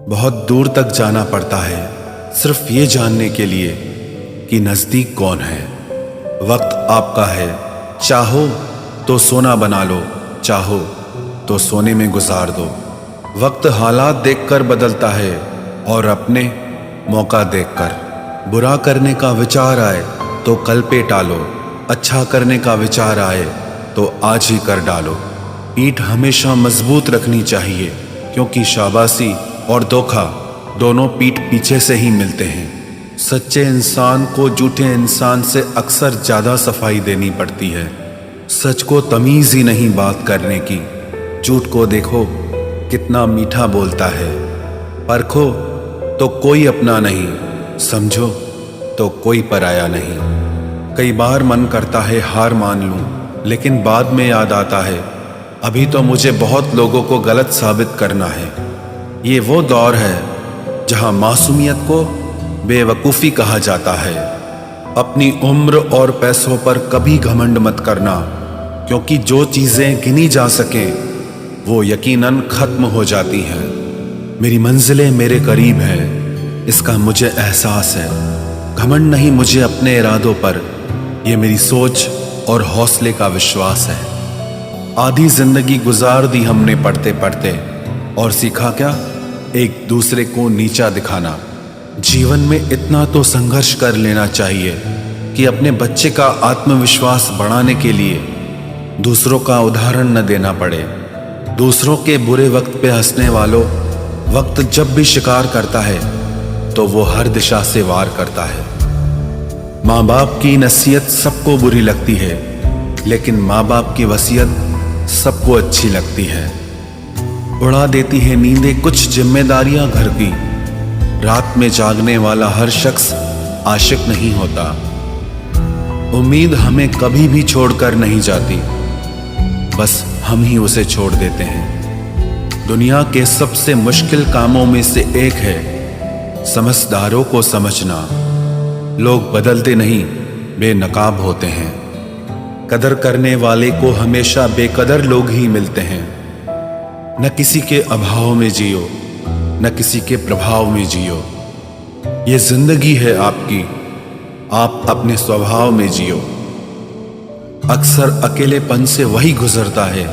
बहुत दूर तक जाना पड़ता है सिर्फ ये जानने के लिए कि नज़दीक कौन है। वक्त आपका है, चाहो तो सोना बना लो, चाहो तो सोने में गुजार दो। वक्त हालात देखकर बदलता है और अपने मौका देखकर। बुरा करने का विचार आए तो कल पे टालो, अच्छा करने का विचार आए तो आज ही कर डालो। पीठ हमेशा मजबूत रखनी चाहिए क्योंकि शाबाशी और धोखा दोनों पीठ पीछे से ही मिलते हैं। सच्चे इंसान को झूठे इंसान से अक्सर ज़्यादा सफाई देनी पड़ती है। सच को तमीज़ ही नहीं बात करने की। झूठ को देखो कितना मीठा बोलता है। परखो तो कोई अपना नहीं, समझो तो कोई पराया नहीं। कई बार मन करता है हार मान लूं, लेकिन बाद में याद आता है अभी तो मुझे बहुत लोगों को गलत साबित करना है। ये वो दौर है जहां मासूमियत को बेवकूफ़ी कहा जाता है। अपनी उम्र और पैसों पर कभी घमंड मत करना, क्योंकि जो चीज़ें गिनी जा सकें वो यकीनन ख़त्म हो जाती हैं। मेरी मंजिलें मेरे करीब हैं, इसका मुझे एहसास है। घमंड नहीं मुझे अपने इरादों पर, ये मेरी सोच और हौसले का विश्वास है। आधी जिंदगी गुजार दी हमने पढ़ते पढ़ते, और सीखा क्या? एक दूसरे को नीचा दिखाना। जीवन में इतना तो संघर्ष कर लेना चाहिए कि अपने बच्चे का आत्मविश्वास बढ़ाने के लिए दूसरों का उदाहरण न देना पड़े। दूसरों के बुरे वक्त पे हंसने वालों, वक्त जब भी शिकार करता है तो वो हर दिशा से वार करता है। माँ बाप की नसीहत सबको बुरी लगती है, लेकिन माँ बाप की वसीयत सबको अच्छी लगती है। उड़ा देती है नींदें कुछ जिम्मेदारियां घर की। रात में जागने वाला हर शख्स आशिक नहीं होता। उम्मीद हमें कभी भी छोड़कर नहीं जाती, बस हम ही उसे छोड़ देते हैं। दुनिया के सबसे मुश्किल कामों में से एक है समझदारों को समझना। लोग बदलते नहीं, बेनकाब होते हैं। कदर करने वाले को हमेशा बेकदर लोग ही मिलते हैं। न किसी के अभाव में जियो, न किसी के प्रभाव में जियो। ये जिंदगी है आपकी, आप अपने स्वभाव में जियो। अक्सर अकेलेपन से वही गुजरता है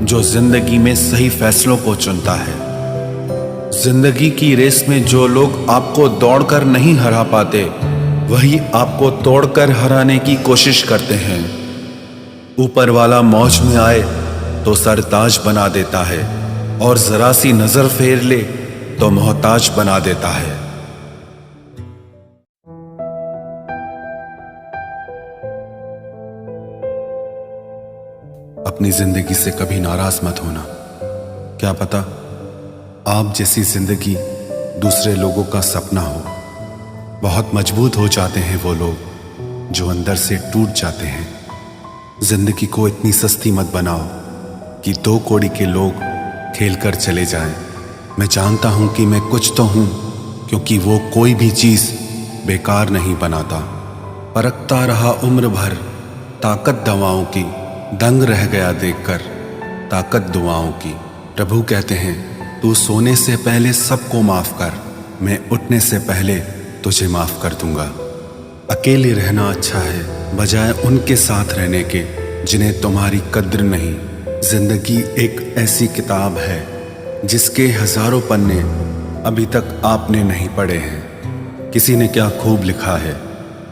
जो जिंदगी में सही फैसलों को चुनता है। जिंदगी की रेस में जो लोग आपको दौड़कर नहीं हरा पाते, वही आपको तोड़कर हराने की कोशिश करते हैं। ऊपर वाला मौज में आए तो सरताज बना देता है, और जरा सी नजर फेर ले तो मोहताज बना देता है। अपनी जिंदगी से कभी नाराज मत होना। क्या पता आप जैसी जिंदगी दूसरे लोगों का सपना हो। बहुत मजबूत हो जाते हैं वो लोग जो अंदर से टूट जाते हैं। जिंदगी को इतनी सस्ती मत बनाओ कि दो कौड़ी के लोग खेल कर चले जाएं। मैं जानता हूं कि मैं कुछ तो हूं, क्योंकि वो कोई भी चीज़ बेकार नहीं बनाता। परखता रहा उम्र भर ताकत दवाओं की, दंग रह गया देखकर ताकत दुआओं की। प्रभु कहते हैं तू सोने से पहले सबको माफ़ कर, मैं उठने से पहले तुझे माफ़ कर दूंगा। अकेले रहना अच्छा है बजाय उनके साथ रहने के जिन्हें तुम्हारी कद्र नहीं। जिंदगी एक ऐसी किताब है जिसके हजारों पन्ने अभी तक आपने नहीं पढ़े हैं। किसी ने क्या खूब लिखा है,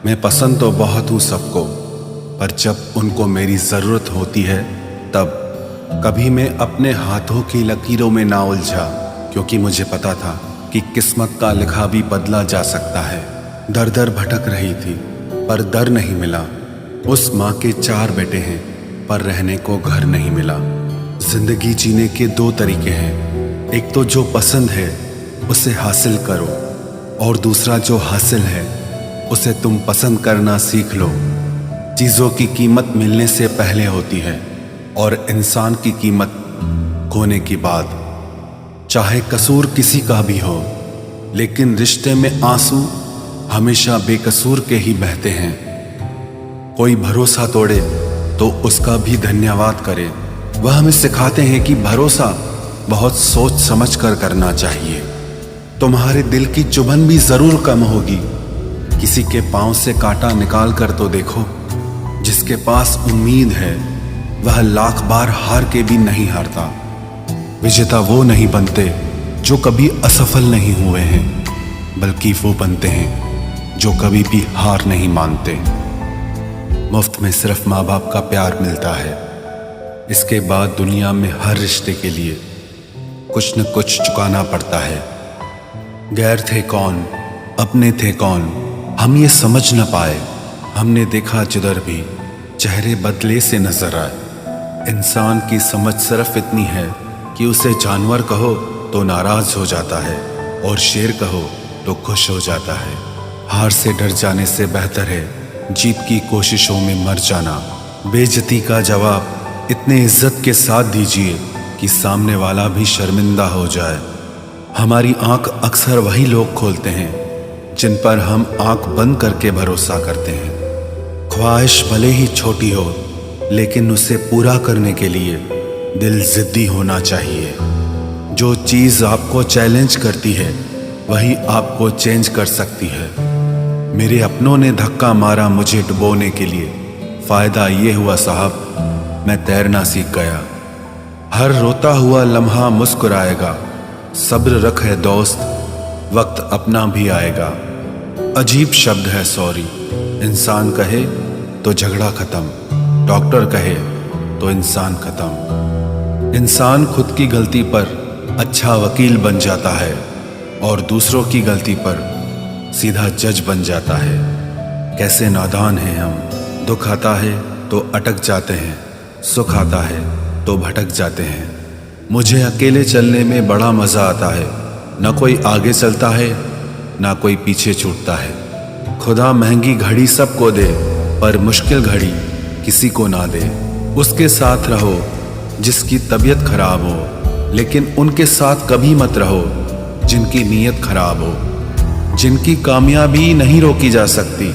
मैं पसंद तो बहुत हूँ सबको, पर जब उनको मेरी ज़रूरत होती है तब। कभी मैं अपने हाथों की लकीरों में ना उलझा, क्योंकि मुझे पता था कि किस्मत का लिखा भी बदला जा सकता है। दर दर भटक रही थी पर दर नहीं मिला। उस माँ के 4 बेटे हैं पर रहने को घर नहीं मिला। जिंदगी जीने के 2 तरीके हैं, एक तो जो पसंद है उसे हासिल करो, और दूसरा जो हासिल है उसे तुम पसंद करना सीख लो। चीज़ों की कीमत मिलने से पहले होती है और इंसान की कीमत खोने के बाद। चाहे कसूर किसी का भी हो, लेकिन रिश्ते में आंसू हमेशा बेकसूर के ही बहते हैं। कोई भरोसा तोड़े तो उसका भी धन्यवाद करे। वह हमें सिखाते हैं कि भरोसा बहुत सोच समझ कर करना चाहिए। तुम्हारे दिल की चुभन भी जरूर कम होगी। किसी के पांव से कांटा निकाल कर तो देखो। जिसके पास उम्मीद है वह लाख बार हार के भी नहीं हारता। विजेता वो नहीं बनते जो कभी असफल नहीं हुए हैं, बल्कि वो बनते हैं जो कभी भी हार नहीं मानते। मुफ्त में सिर्फ माँ बाप का प्यार मिलता है। इसके बाद दुनिया में हर रिश्ते के लिए कुछ न कुछ चुकाना पड़ता है। गैर थे कौन, अपने थे कौन, हम ये समझ न पाए। हमने देखा जिधर भी चेहरे बदले से नजर आए। इंसान की समझ सिर्फ इतनी है कि उसे जानवर कहो तो नाराज हो जाता है और शेर कहो तो खुश हो जाता है। हार से डर जाने से बेहतर है जीत की कोशिशों में मर जाना। बेइज्जती का जवाब इतने इज्जत के साथ दीजिए कि सामने वाला भी शर्मिंदा हो जाए। हमारी आंख अक्सर वही लोग खोलते हैं जिन पर हम आंख बंद करके भरोसा करते हैं। ख्वाहिश भले ही छोटी हो, लेकिन उसे पूरा करने के लिए दिल जिद्दी होना चाहिए। जो चीज़ आपको चैलेंज करती है वही आपको चेंज कर सकती है। मेरे अपनों ने धक्का मारा मुझे डुबोने के लिए। फ़ायदा ये हुआ साहब, मैं तैरना सीख गया। हर रोता हुआ लम्हा मुस्कुराएगा। सब्र रख है दोस्त, वक्त अपना भी आएगा। अजीब शब्द है सॉरी। इंसान कहे तो झगड़ा खत्म, डॉक्टर कहे तो इंसान खत्म। इंसान खुद की गलती पर अच्छा वकील बन जाता है और दूसरों की गलती पर सीधा जज बन जाता है। कैसे नादान हैं हम। दुख आता है तो अटक जाते हैं, सुख आता है तो भटक जाते हैं। मुझे अकेले चलने में बड़ा मज़ा आता है। न कोई आगे चलता है ना कोई पीछे छूटता है। खुदा महंगी घड़ी सबको दे, पर मुश्किल घड़ी किसी को ना दे। उसके साथ रहो जिसकी तबीयत खराब हो, लेकिन उनके साथ कभी मत रहो जिनकी नीयत खराब हो। जिनकी कामयाबी नहीं रोकी जा सकती,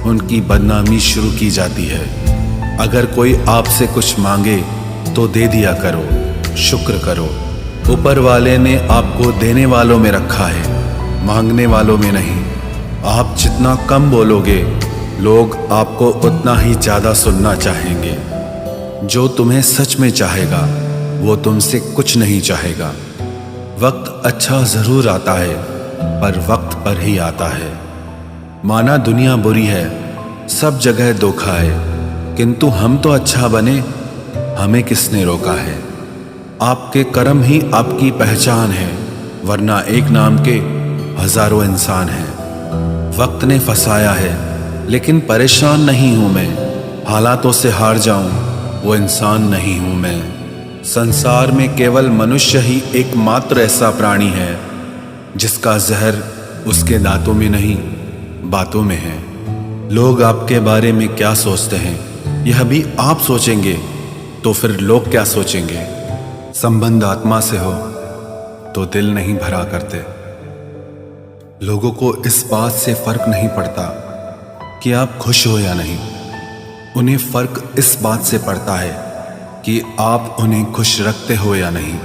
उनकी बदनामी शुरू की जाती है। अगर कोई आपसे कुछ मांगे तो दे दिया करो, शुक्र करो। ऊपर वाले ने आपको देने वालों में रखा है, मांगने वालों में नहीं। आप जितना कम बोलोगे, लोग आपको उतना ही ज़्यादा सुनना चाहेंगे। जो तुम्हें सच में चाहेगा वो तुमसे कुछ नहीं चाहेगा। वक्त अच्छा ज़रूर आता है, पर वक्त पर ही आता है। माना दुनिया बुरी है, सब जगह धोखा है, किंतु हम तो अच्छा बने, हमें किसने रोका है। आपके कर्म ही आपकी पहचान है, वरना एक नाम के हजारों इंसान हैं। वक्त ने फंसाया है, लेकिन परेशान नहीं हूं मैं। हालातों से हार जाऊं वो इंसान नहीं हूं मैं। संसार में केवल मनुष्य ही एकमात्र ऐसा प्राणी है जिसका जहर उसके दांतों में नहीं, बातों में है। लोग आपके बारे में क्या सोचते हैं यह भी आप सोचेंगे तो फिर लोग क्या सोचेंगे। संबंध आत्मा से हो तो दिल नहीं भरा करते। लोगों को इस बात से फर्क नहीं पड़ता कि आप खुश हो या नहीं। उन्हें फर्क इस बात से पड़ता है कि आप उन्हें खुश रखते हो या नहीं।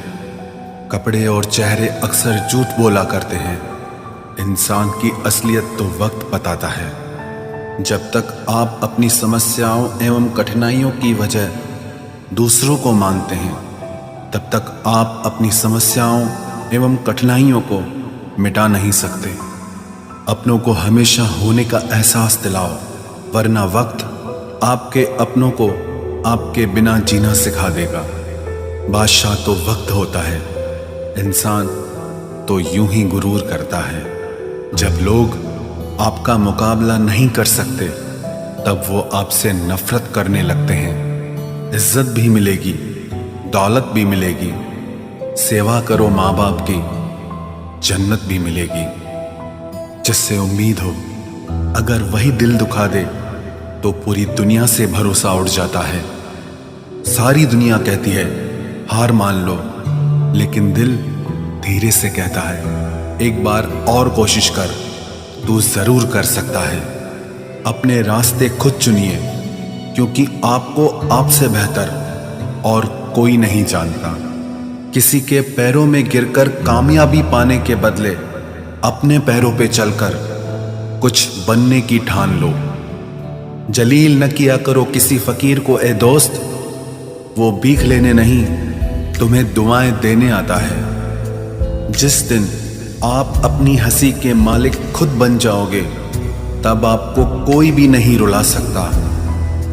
कपड़े और चेहरे अक्सर झूठ बोला करते हैं। इंसान की असलियत तो वक्त बताता है। जब तक आप अपनी समस्याओं एवं कठिनाइयों की वजह दूसरों को मानते हैं, तब तक आप अपनी समस्याओं एवं कठिनाइयों को मिटा नहीं सकते। अपनों को हमेशा होने का एहसास दिलाओ, वरना वक्त आपके अपनों को आपके बिना जीना सिखा देगा। बादशाह तो वक्त होता है, इंसान तो यूं ही गुरूर करता है। जब लोग आपका मुकाबला नहीं कर सकते, तब वो आपसे नफरत करने लगते हैं। इज्जत भी मिलेगी, दौलत भी मिलेगी। सेवा करो माँ बाप की, जन्नत भी मिलेगी। जिससे उम्मीद हो, अगर वही दिल दुखा दे तो पूरी दुनिया से भरोसा उड़ जाता है। सारी दुनिया कहती है हार मान लो, लेकिन दिल धीरे से कहता है एक बार और कोशिश कर, तू जरूर कर सकता है। अपने रास्ते खुद चुनिए, क्योंकि आपको आपसे बेहतर और कोई नहीं जानता। किसी के पैरों में गिरकर कामयाबी पाने के बदले अपने पैरों पे चलकर कुछ बनने की ठान लो। जलील न किया करो किसी फकीर को ए दोस्त, वो भीख लेने नहीं तुम्हें दुआएं देने आता है। जिस दिन आप अपनी हंसी के मालिक खुद बन जाओगे, तब आपको कोई भी नहीं रुला सकता।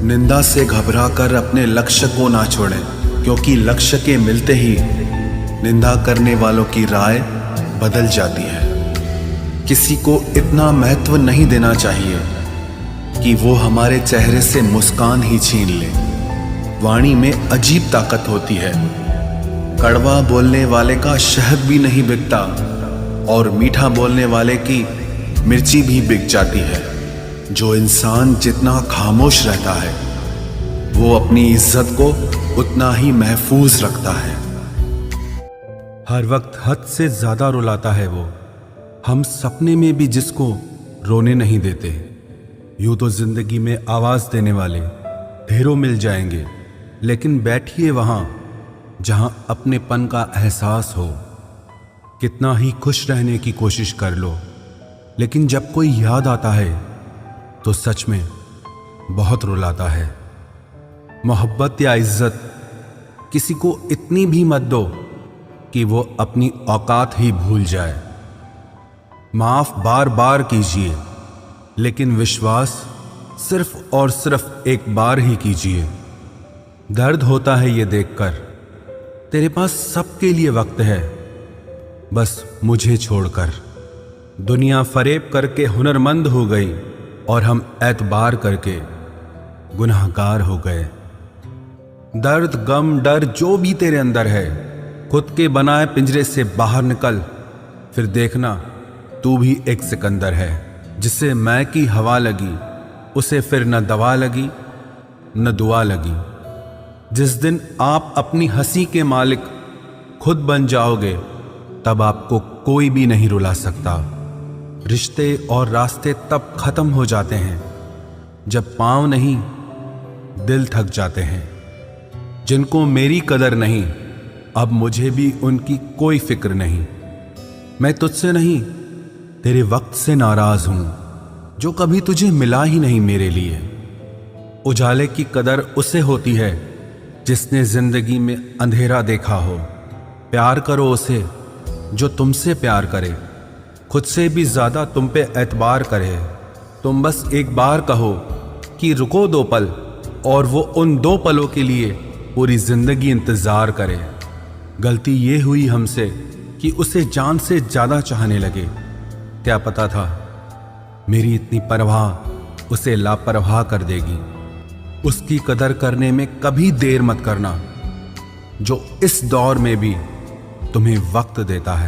निंदा से घबराकर अपने लक्ष्य को ना छोड़ें, क्योंकि लक्ष्य के मिलते ही निंदा करने वालों की राय बदल जाती है। किसी को इतना महत्व नहीं देना चाहिए कि वो हमारे चेहरे से मुस्कान ही छीन ले। वाणी में अजीब ताकत होती है। कड़वा बोलने वाले का शहद भी नहीं बिकता और मीठा बोलने वाले की मिर्ची भी बिक जाती है। जो इंसान जितना खामोश रहता है, वो अपनी इज्जत को उतना ही महफूज रखता है। हर वक्त हद से ज्यादा रुलाता है वो, हम सपने में भी जिसको रोने नहीं देते। यूं तो जिंदगी में आवाज देने वाले ढेरों मिल जाएंगे, लेकिन बैठिए वहां जहां अपनेपन का एहसास हो। कितना ही खुश रहने की कोशिश कर लो, लेकिन जब कोई याद आता है तो सच में बहुत रुलाता है। मोहब्बत या इज्जत किसी को इतनी भी मत दो कि वो अपनी औकात ही भूल जाए। माफ बार बार कीजिए, लेकिन विश्वास सिर्फ और सिर्फ एक बार ही कीजिए। दर्द होता है ये देखकर तेरे पास सबके लिए वक्त है, बस मुझे छोड़कर। दुनिया फरेब करके हुनरमंद हो गई और हम एतबार करके गुनाहगार हो गए। दर्द गम डर जो भी तेरे अंदर है, खुद के बनाए पिंजरे से बाहर निकल, फिर देखना तू भी एक सिकंदर है। जिसे मैं की हवा लगी, उसे फिर न दवा लगी न दुआ लगी। जिस दिन आप अपनी हंसी के मालिक खुद बन जाओगे, तब आपको कोई भी नहीं रुला सकता। रिश्ते और रास्ते तब खत्म हो जाते हैं जब पांव नहीं दिल थक जाते हैं। जिनको मेरी कदर नहीं, अब मुझे भी उनकी कोई फिक्र नहीं। मैं तुझसे नहीं, तेरे वक्त से नाराज हूं, जो कभी तुझे मिला ही नहीं मेरे लिए। उजाले की कदर उसे होती है जिसने जिंदगी में अंधेरा देखा हो। प्यार करो उसे जो तुमसे प्यार करे, खुद से भी ज्यादा तुम पे एतबार करे। तुम बस एक बार कहो कि रुको 2 पल, और वो उन 2 पलों के लिए पूरी जिंदगी इंतजार करे। गलती ये हुई हमसे कि उसे जान से ज्यादा चाहने लगे। क्या पता था मेरी इतनी परवाह उसे लापरवाह कर देगी। उसकी कदर करने में कभी देर मत करना, जो इस दौर में भी तुम्हें वक्त देता है।